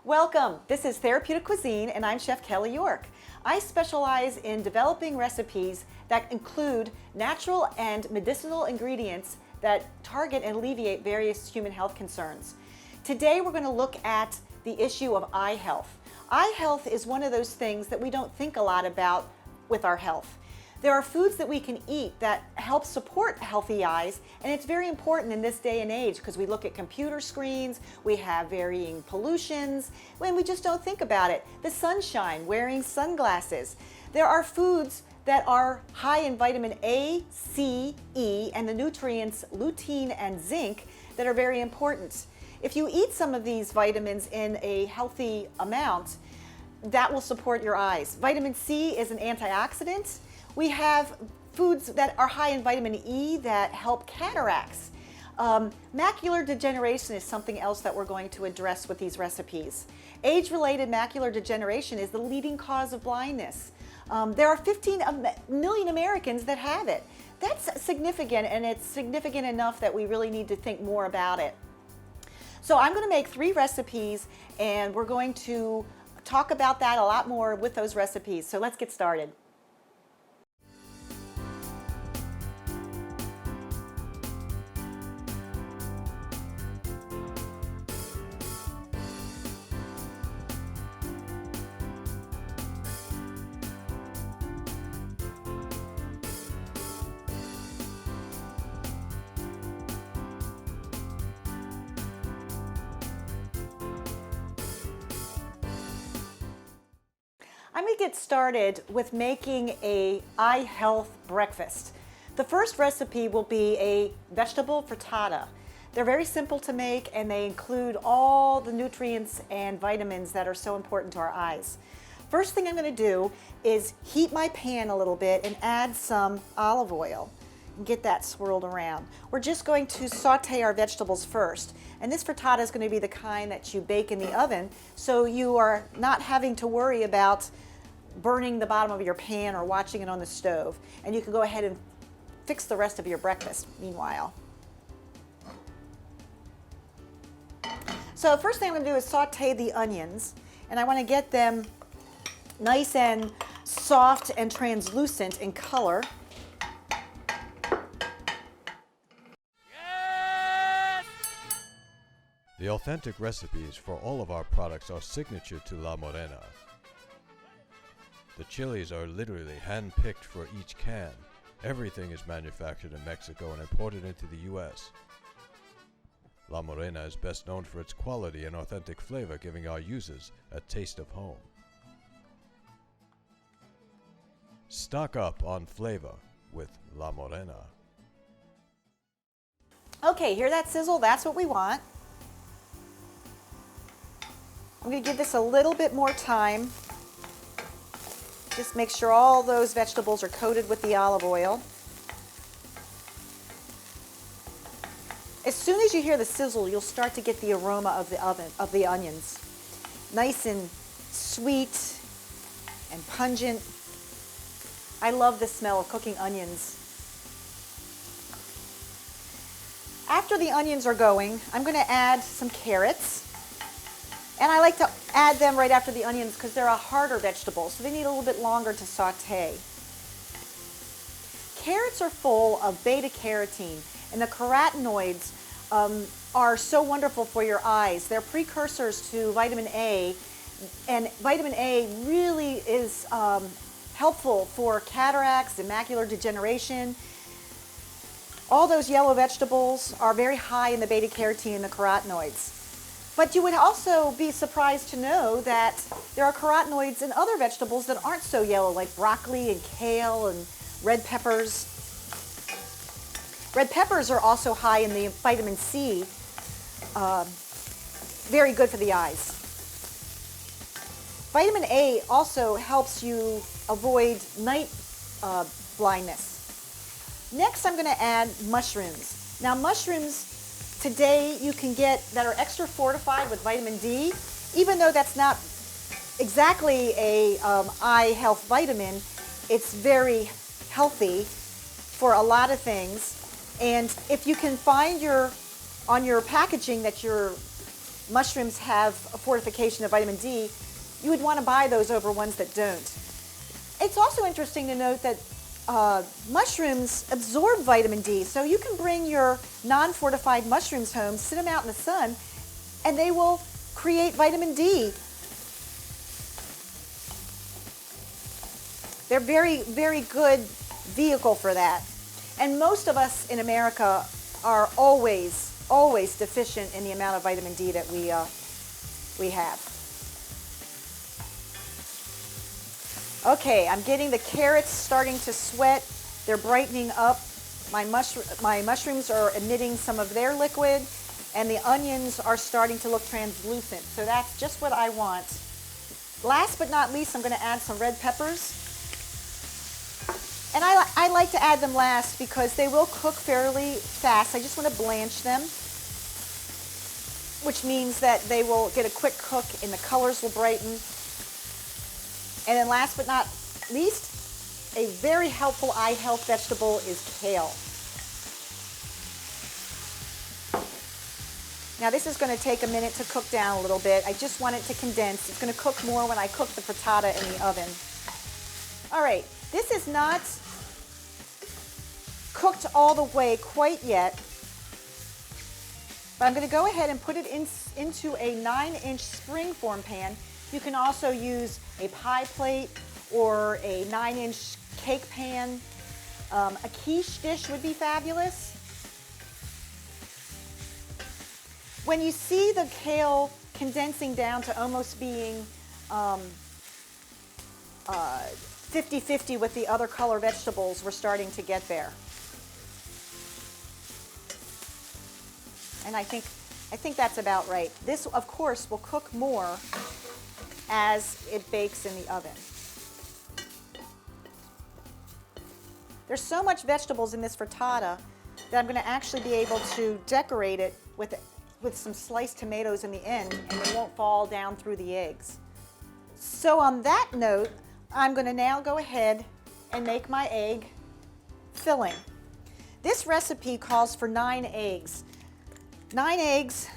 Welcome. This is Therapeutic Cuisine, and I'm Chef Kelly York. I specialize in developing recipes that include natural and medicinal ingredients that target and alleviate various human health concerns. Today we're going to look at the issue of eye health. Eye health is one of those things that we don't think a lot about with our health. There are foods that we can eat that help support healthy eyes, and it's very important in this day and age because we look at computer screens, we have varying pollutions, when we just don't think about it. The sunshine, wearing sunglasses. There are foods that are high in vitamin A, C, E, and the nutrients lutein and zinc that are very important. If you eat some of these vitamins in a healthy amount, that will support your eyes. Vitamin C is an antioxidant. We have foods that are high in vitamin E that help cataracts. Macular degeneration is something else that we're going to address with these recipes. Age-related macular degeneration is the leading cause of blindness. There are 15 million Americans that have it. That's significant, and it's significant enough that we really need to think more about it. So I'm going to make 3 recipes, and we're going to talk about that a lot more with those recipes. So let's get started. I'm going to get started with making a eye health breakfast. The first recipe will be a vegetable frittata. They're very simple to make, and they include all the nutrients and vitamins that are so important to our eyes. First thing I'm going to do is heat my pan a little bit and add some olive oil and get that swirled around. We're just going to saute our vegetables first. And this frittata is going to be the kind that you bake in the oven, so you are not having to worry about burning the bottom of your pan or watching it on the stove. And you can go ahead and fix the rest of your breakfast meanwhile. So first thing I'm going to do is saute the onions, and I want to get them nice and soft and translucent in color. The authentic recipes for all of our products are signature to La Morena. The chilies are literally hand-picked for each can. Everything is manufactured in Mexico and imported into the U.S. La Morena is best known for its quality and authentic flavor, giving our users a taste of home. Stock up on flavor with La Morena. Okay, hear that sizzle? That's what we want. I'm going to give this a little bit more time. Just make sure all those vegetables are coated with the olive oil. As soon as you hear the sizzle, you'll start to get the aroma of the onions. Nice and sweet and pungent. I love the smell of cooking onions. After the onions are going, I'm going to add some carrots. And I like to add them right after the onions because they're a harder vegetable, so they need a little bit longer to saute. Carrots are full of beta-carotene, and the carotenoids are so wonderful for your eyes. They're precursors to vitamin A, and vitamin A really is helpful for cataracts and macular degeneration. All those yellow vegetables are very high in the beta-carotene and the carotenoids. But you would also be surprised to know that there are carotenoids in other vegetables that aren't so yellow, like broccoli and kale and red peppers. Red peppers are also high in the vitamin C, very good for the eyes. Vitamin A also helps you avoid night blindness. Next, I'm going to add mushrooms. Now, mushrooms today you can get that are extra fortified with vitamin D, even though that's not exactly a eye health vitamin. It's very healthy for a lot of things. And if you can find your on your packaging that your mushrooms have a fortification of vitamin D, you would want to buy those over ones that don't. It's also interesting to note that mushrooms absorb vitamin D, so you can bring your non-fortified mushrooms home, sit them out in the sun, and they will create vitamin D. They're very, very good vehicle for that. And most of us in America are always deficient in the amount of vitamin D that we have. Okay, I'm getting the carrots starting to sweat. They're brightening up. My mushrooms are emitting some of their liquid, and the onions are starting to look translucent. So that's just what I want. Last but not least, I'm going to add some red peppers. And I like to add them last because they will cook fairly fast. I just want to blanch them, which means that they will get a quick cook and the colors will brighten. And then last but not least, a very helpful eye health vegetable is kale. Now this is going to take a minute to cook down a little bit. I just want it to condense. It's going to cook more when I cook the frittata in the oven. All right, this is not cooked all the way quite yet, but I'm going to go ahead and put it into a 9-inch springform pan. You can also use a pie plate or a 9-inch cake pan. A quiche dish would be fabulous. When you see the kale condensing down to almost being 50-50 with the other color vegetables, we're starting to get there. And I think that's about right. This, of course, will cook more as it bakes in the oven. There's so much vegetables in this frittata that I'm going to actually be able to decorate it with some sliced tomatoes in the end, and they won't fall down through the eggs. So on that note, I'm going to now go ahead and make my egg filling. This recipe calls for 9 eggs. 9 eggs.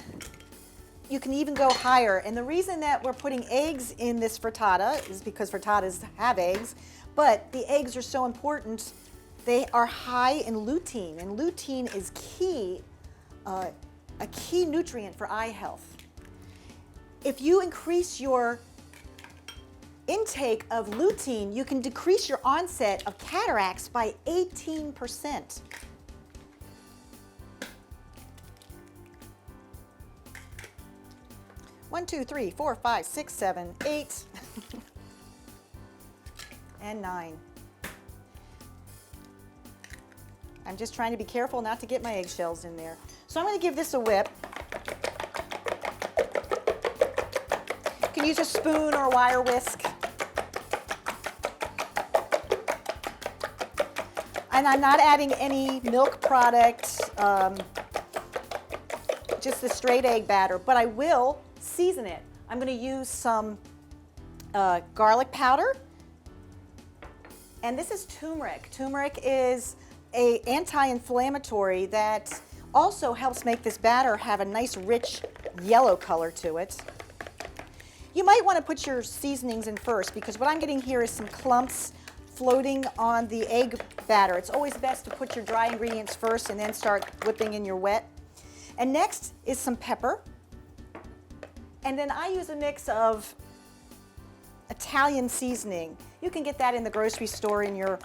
You can even go higher, and the reason that we're putting eggs in this frittata is because frittatas have eggs, but the eggs are so important. They are high in lutein, and lutein is key, a key nutrient for eye health. If you increase your intake of lutein, you can decrease your onset of cataracts by 18%. One, two, three, 4, 5, 6, 7, 8, and 9. I'm just trying to be careful not to get my eggshells in there. So I'm going to give this a whip. You can use a spoon or a wire whisk. And I'm not adding any milk product, just the straight egg batter, but I will season it. I'm going to use some garlic powder, and this is turmeric. Turmeric is an anti-inflammatory that also helps make this batter have a nice rich yellow color to it. You might want to put your seasonings in first, because what I'm getting here is some clumps floating on the egg batter. It's always best to put your dry ingredients first and then start whipping in your wet. And next is some pepper. And then I use a mix of Italian seasoning. You can get that in the grocery store in your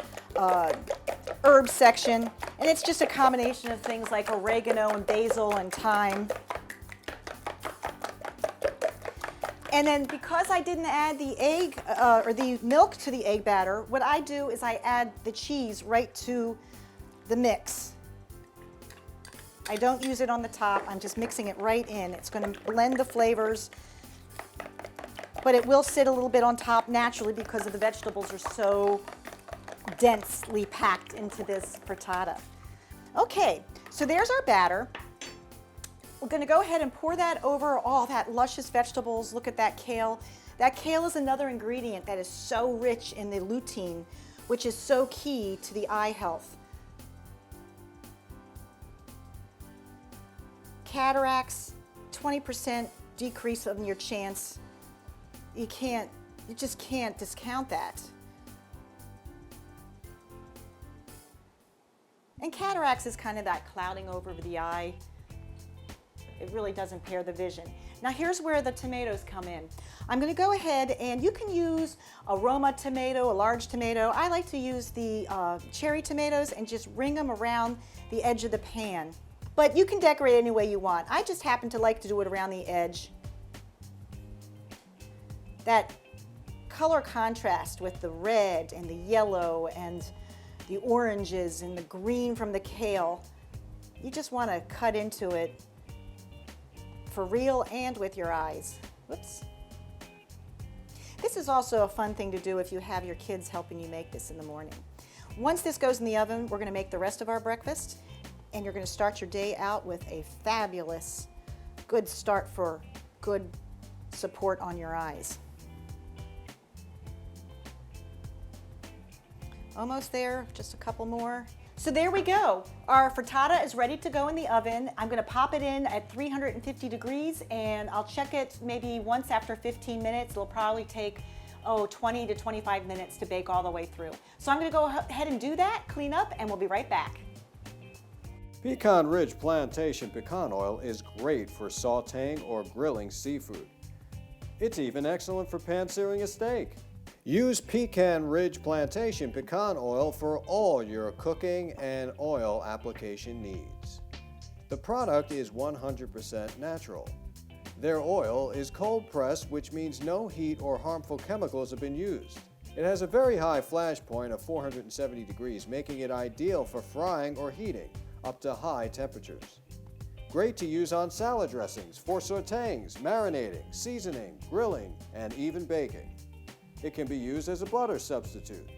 herb section. And it's just a combination of things like oregano and basil and thyme. And then because I didn't add the egg or the milk to the egg batter, what I do is I add the cheese right to the mix. I don't use it on the top. I'm just mixing it right in. It's going to blend the flavors, but it will sit a little bit on top naturally because the vegetables are so densely packed into this frittata. Okay, so there's our batter. We're going to go ahead and pour that over all that luscious vegetables. Look at that kale. That kale is another ingredient that is so rich in the lutein, which is so key to the eye health. cataracts, 20% decrease in your chance. You just can't discount that. And cataracts is kind of that clouding over the eye. It really does impair the vision. Now here's where the tomatoes come in. I'm going to go ahead, and you can use a Roma tomato, a large tomato. I like to use the cherry tomatoes and just ring them around the edge of the pan. But you can decorate any way you want. I just happen to like to do it around the edge. That color contrast with the red and the yellow and the oranges and the green from the kale, you just want to cut into it for real and with your eyes. Whoops. This is also a fun thing to do if you have your kids helping you make this in the morning. Once this goes in the oven, we're going to make the rest of our breakfast, and you're going to start your day out with a fabulous, good start for good support on your eyes. Almost there, just a couple more. So there we go. Our frittata is ready to go in the oven. I'm going to pop it in at 350 degrees, and I'll check it maybe once after 15 minutes. It'll probably take 20 to 25 minutes to bake all the way through. So I'm going to go ahead and do that, clean up, and we'll be right back. Pecan Ridge Plantation pecan oil is great for sautéing or grilling seafood. It's even excellent for pan-searing a steak. Use Pecan Ridge Plantation pecan oil for all your cooking and oil application needs. The product is 100% natural. Their oil is cold pressed, which means no heat or harmful chemicals have been used. It has a very high flash point of 470 degrees, making it ideal for frying or heating up to high temperatures. Great to use on salad dressings, for sautéings, marinating, seasoning, grilling, and even baking. It can be used as a butter substitute.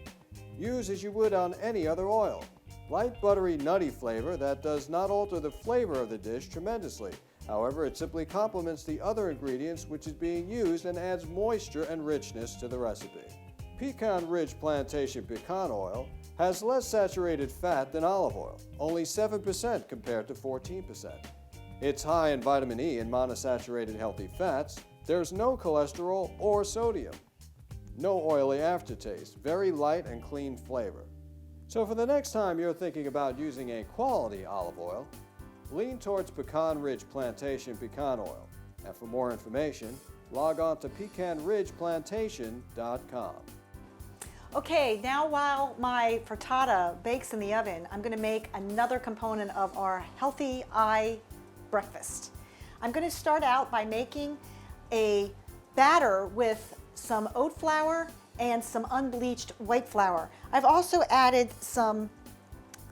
Use as you would on any other oil. Light, buttery, nutty flavor that does not alter the flavor of the dish tremendously. However, it simply complements the other ingredients which is being used and adds moisture and richness to the recipe. Pecan Ridge Plantation pecan oil has less saturated fat than olive oil, only 7% compared to 14%. It's high in vitamin E and monosaturated healthy fats. There's no cholesterol or sodium. No oily aftertaste, very light and clean flavor. So for the next time you're thinking about using a quality olive oil, lean towards Pecan Ridge Plantation pecan oil. And for more information, log on to pecanridgeplantation.com. Okay, now while my frittata bakes in the oven, I'm going to make another component of our healthy eye breakfast. I'm going to start out by making a batter with some oat flour and some unbleached white flour. I've also added some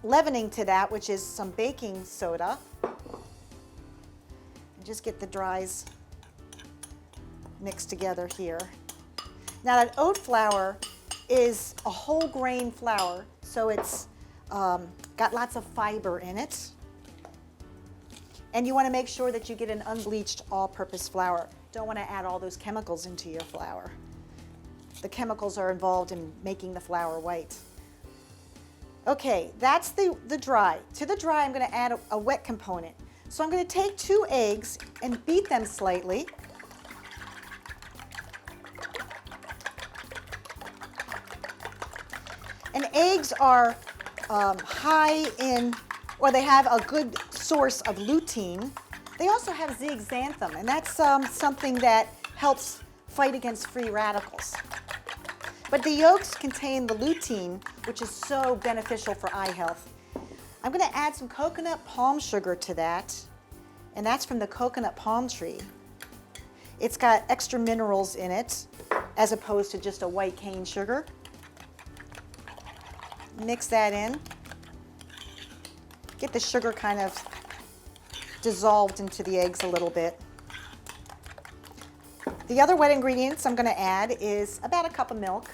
leavening to that, which is some baking soda. And just get the dries mixed together here. Now that oat flour is a whole grain flour, so it's got lots of fiber in it. And you want to make sure that you get an unbleached all-purpose flour. Don't want to add all those chemicals into your flour. The chemicals are involved in making the flour white. Okay, that's the dry. To the dry, I'm going to add a wet component. So I'm going to take 2 eggs and beat them slightly. And eggs are high in, or they have a good source of lutein. They also have zeaxanthin, and that's something that helps fight against free radicals. But the yolks contain the lutein, which is so beneficial for eye health. I'm going to add some coconut palm sugar to that, and that's from the coconut palm tree. It's got extra minerals in it, as opposed to just a white cane sugar. Mix that in. Get the sugar kind of dissolved into the eggs a little bit. The other wet ingredients I'm going to add is about a cup of milk.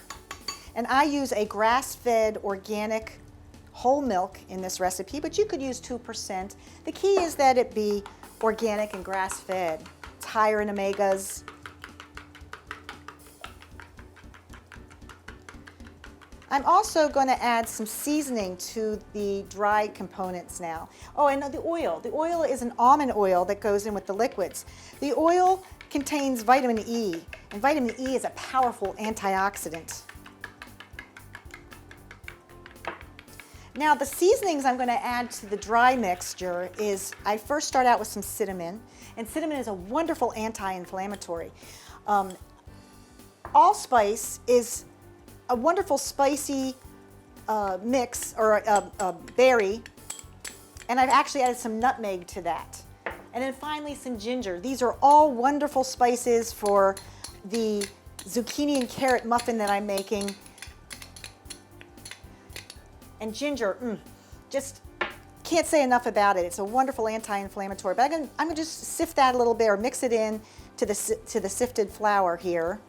And I use a grass-fed organic whole milk in this recipe, but you could use 2%. The key is that it be organic and grass-fed. It's higher in omegas. I'm also going to add some seasoning to the dry components now. Oh, and the oil. The oil is an almond oil that goes in with the liquids. The oil contains vitamin E, and vitamin E is a powerful antioxidant. Now the seasonings I'm going to add to the dry mixture is, I first start out with some cinnamon, and cinnamon is a wonderful anti-inflammatory. Allspice is a wonderful spicy mix, or a berry, and I've actually added some nutmeg to that. And then finally some ginger. These are all wonderful spices for the zucchini and carrot muffin that I'm making. And ginger, just can't say enough about it. It's a wonderful anti-inflammatory. But I'm gonna just sift that a little bit, or mix it in to the sifted flour here.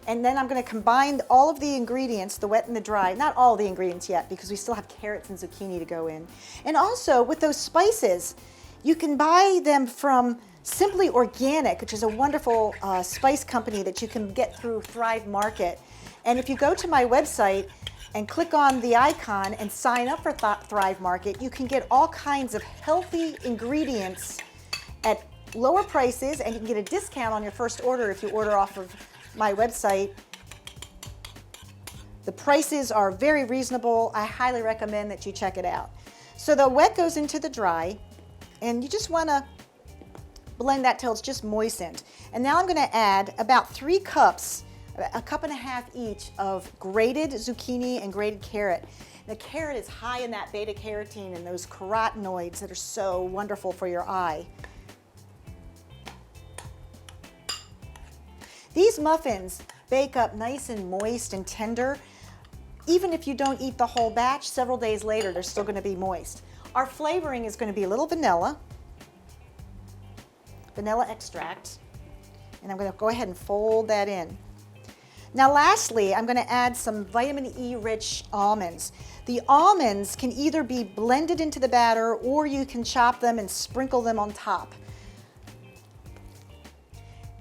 And then I'm going to combine all of the ingredients, the wet and the dry, not all the ingredients yet, because we still have carrots and zucchini to go in. And also with those spices, you can buy them from Simply Organic, which is a wonderful spice company that you can get through Thrive Market. And if you go to my website and click on the icon and sign up for Thrive Market, you can get all kinds of healthy ingredients at lower prices, and you can get a discount on your first order if you order off of my website. The prices are very reasonable. I highly recommend that you check it out. So the wet goes into the dry, and you just want to blend that till it's just moistened. And now I'm going to add about 3 cups, a cup and a half each, of grated zucchini and grated carrot. The carrot is high in that beta carotene and those carotenoids that are so wonderful for your eye. These muffins bake up nice and moist and tender. Even if you don't eat the whole batch, several days later they're still going to be moist. Our flavoring is going to be a little vanilla extract, and I'm going to go ahead and fold that in. Now lastly, I'm going to add some vitamin E rich almonds. The almonds can either be blended into the batter, or you can chop them and sprinkle them on top.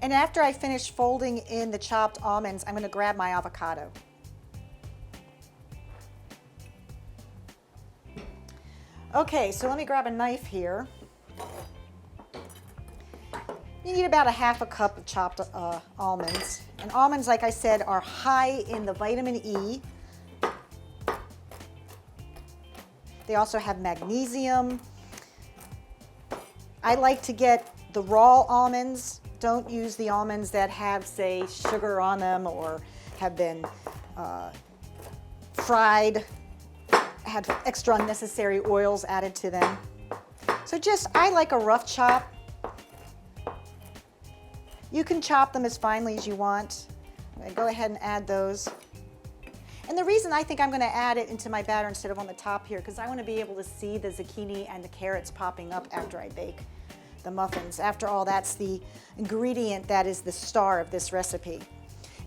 And after I finish folding in the chopped almonds, I'm going to grab my avocado. Okay, so let me grab a knife here. You need about a half a cup of chopped almonds. And almonds, like I said, are high in the vitamin E. They also have magnesium. I like to get the raw almonds. Don't use the almonds that have, say, sugar on them or have been fried, had extra unnecessary oils added to them. So I like a rough chop. You can chop them as finely as you want. I'm going to go ahead and add those. And the reason I think I'm going to add it into my batter instead of on the top here, because I want to be able to see the zucchini and the carrots popping up after I bake the muffins. After all, that's the ingredient that is the star of this recipe.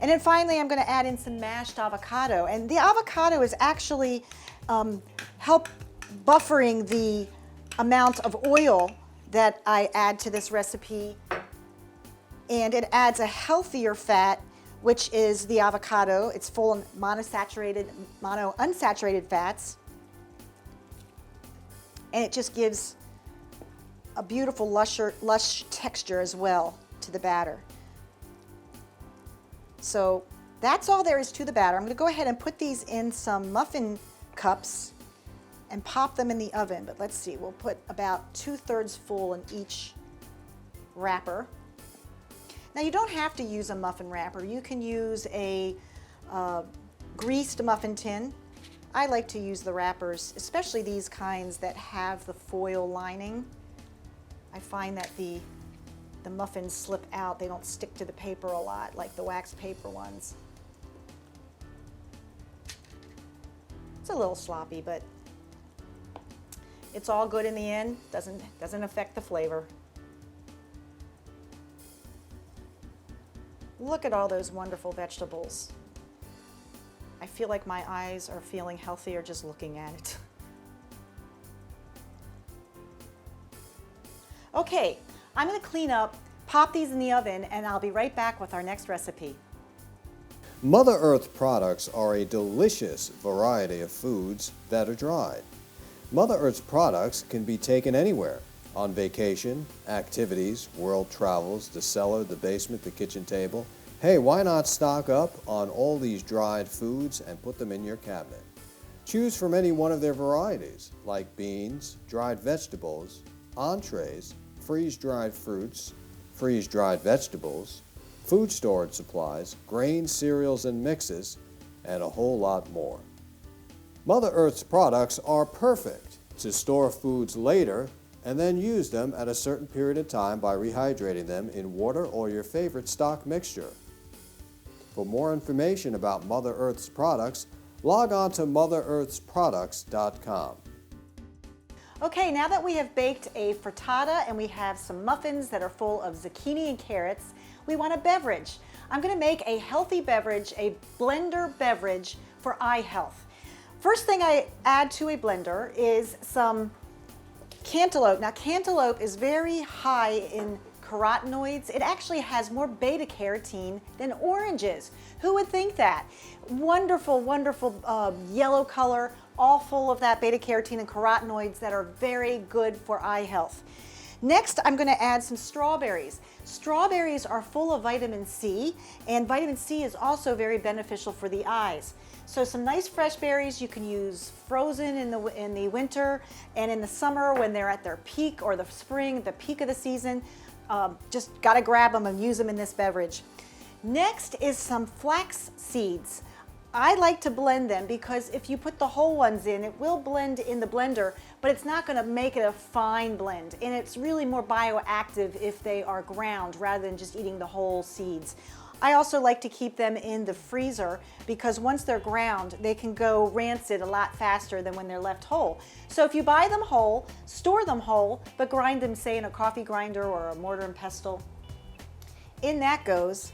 And then finally, I'm going to add in some mashed avocado. And the avocado is actually help buffering the amount of oil that I add to this recipe. And it adds a healthier fat, which is the avocado. It's full of monounsaturated fats. And it just gives a beautiful lush texture as well to the batter. So that's all there is to the batter. I'm going to go ahead and put these in some muffin cups and pop them in the oven. But let's see, we'll put about 2/3 full in each wrapper. Now you don't have to use a muffin wrapper. You can use a greased muffin tin. I like to use the wrappers, especially these kinds that have the foil lining. I find that the muffins slip out. They don't stick to the paper a lot like the wax paper ones. It's a little sloppy, but it's all good in the end. Doesn't affect the flavor. Look at all those wonderful vegetables. I feel like my eyes are feeling healthier just looking at it. Okay, I'm going to clean up, pop these in the oven, and I'll be right back with our next recipe. Mother Earth products are a delicious variety of foods that are dried. Mother Earth's products can be taken anywhere, on vacation, activities, world travels, the cellar, the basement, the kitchen table. Hey, why not stock up on all these dried foods and put them in your cabinet? Choose from any one of their varieties, like beans, dried vegetables, entrees, freeze-dried fruits, freeze-dried vegetables, food storage supplies, grains, cereals, and mixes, and a whole lot more. Mother Earth's products are perfect to store foods later and then use them at a certain period of time by rehydrating them in water or your favorite stock mixture. For more information about Mother Earth's products, log on to motherearthsproducts.com. Okay, now that we have baked a frittata and we have some muffins that are full of zucchini and carrots, we want a beverage. I'm going to make a healthy beverage, a blender beverage for eye health. First thing I add to a blender is some cantaloupe. Now, cantaloupe is very high in carotenoids. It actually has more beta carotene than oranges. Who would think that? Wonderful, wonderful yellow color, all full of that beta carotene and carotenoids that are very good for eye health. Next, I'm going to add some strawberries. Strawberries are full of vitamin C, and vitamin C is also very beneficial for the eyes. So some nice fresh berries you can use frozen in the winter, and in the summer when they're at their peak, or the spring, the peak of the season. Just got to grab them and use them in this beverage. Next is some flax seeds. I like to blend them because if you put the whole ones in, it will blend in the blender, but it's not going to make it a fine blend. And it's really more bioactive if they are ground rather than just eating the whole seeds. I also like to keep them in the freezer because once they're ground, they can go rancid a lot faster than when they're left whole. So if you buy them whole, store them whole, but grind them, say, in a coffee grinder or a mortar and pestle. In that goes.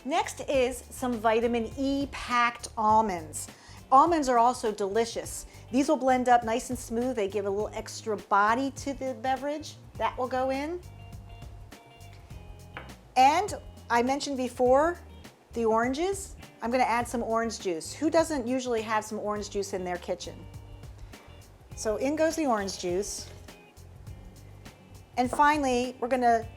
Next is some vitamin E packed almonds. Almonds are also delicious. These will blend up nice and smooth. They give a little extra body to the beverage. That will go in. And I mentioned before the oranges. I'm going to add some orange juice. Who doesn't usually have some orange juice in their kitchen? So in goes the orange juice. And finally, we're going to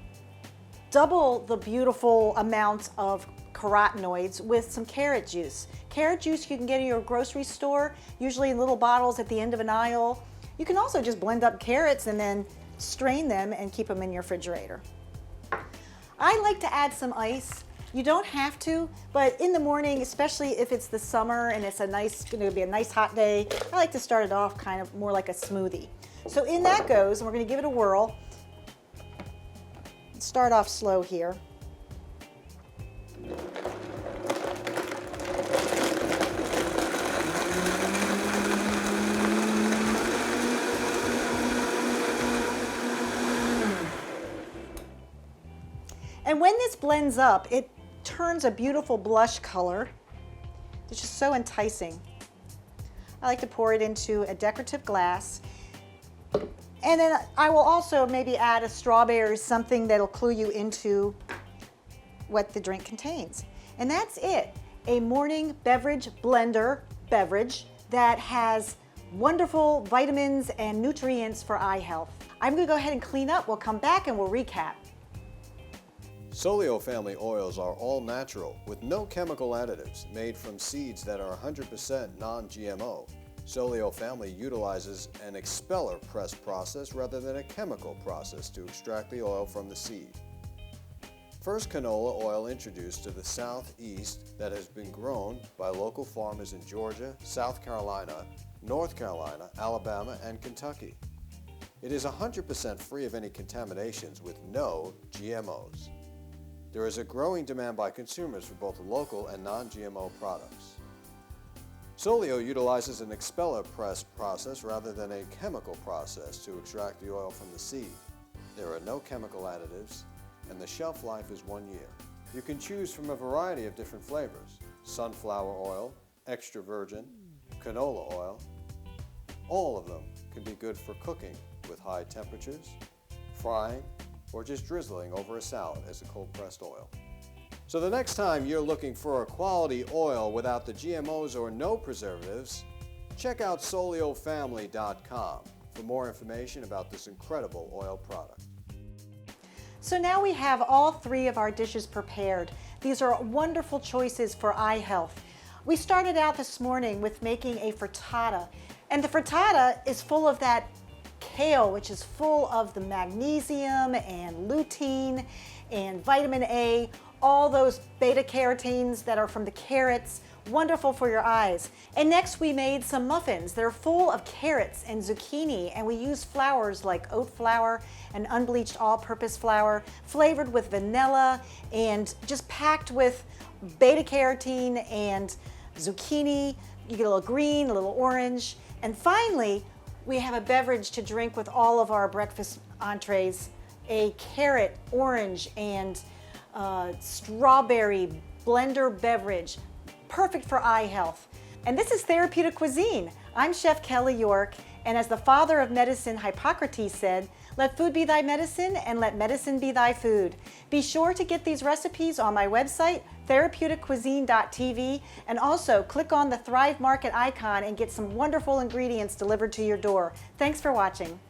double the beautiful amount of carotenoids with some carrot juice. Carrot juice you can get at your grocery store, usually in little bottles at the end of an aisle. You can also just blend up carrots and then strain them and keep them in your refrigerator. I like to add some ice. You don't have to, but in the morning, especially if it's the summer and it's going to be a nice hot day, I like to start it off kind of more like a smoothie. So in that goes, and we're going to give it a whirl. Start off slow here. And when this blends up, it turns a beautiful blush color. It's just so enticing. I like to pour it into a decorative glass. And then I will also maybe add a strawberry or something that'll clue you into what the drink contains. And that's it. A morning beverage blender beverage that has wonderful vitamins and nutrients for eye health. I'm going to go ahead and clean up. We'll come back and we'll recap. Solio family oils are all natural with no chemical additives, made from seeds that are 100% non-GMO. Solio family utilizes an expeller press process rather than a chemical process to extract the oil from the seed. First canola oil introduced to the Southeast that has been grown by local farmers in Georgia, South Carolina, North Carolina, Alabama, and Kentucky. It is 100% free of any contaminations with no GMOs. There is a growing demand by consumers for both local and non-GMO products. Solio utilizes an expeller press process rather than a chemical process to extract the oil from the seed. There are no chemical additives, and the shelf life is 1 year. You can choose from a variety of different flavors: sunflower oil, extra virgin, canola oil. All of them can be good for cooking with high temperatures, frying, or just drizzling over a salad as a cold-pressed oil. So the next time you're looking for a quality oil without the GMOs or no preservatives, check out SolioFamily.com for more information about this incredible oil product. So now we have all three of our dishes prepared. These are wonderful choices for eye health. We started out this morning with making a frittata, and the frittata is full of that kale, which is full of the magnesium and lutein and vitamin A, all those beta carotenes that are from the carrots, wonderful for your eyes. And next we made some muffins. They're full of carrots and zucchini, and we use flours like oat flour and unbleached all-purpose flour, flavored with vanilla and just packed with beta carotene and zucchini. You get a little green, a little orange. And finally, we have a beverage to drink with all of our breakfast entrees, a carrot, orange, and strawberry blender beverage, perfect for eye health. And this is Therapeutic Cuisine. I'm Chef Kelly York, and as the father of medicine Hippocrates said, let food be thy medicine and let medicine be thy food. Be sure to get these recipes on my website, therapeuticcuisine.tv, and also click on the Thrive Market icon and get some wonderful ingredients delivered to your door. Thanks for watching.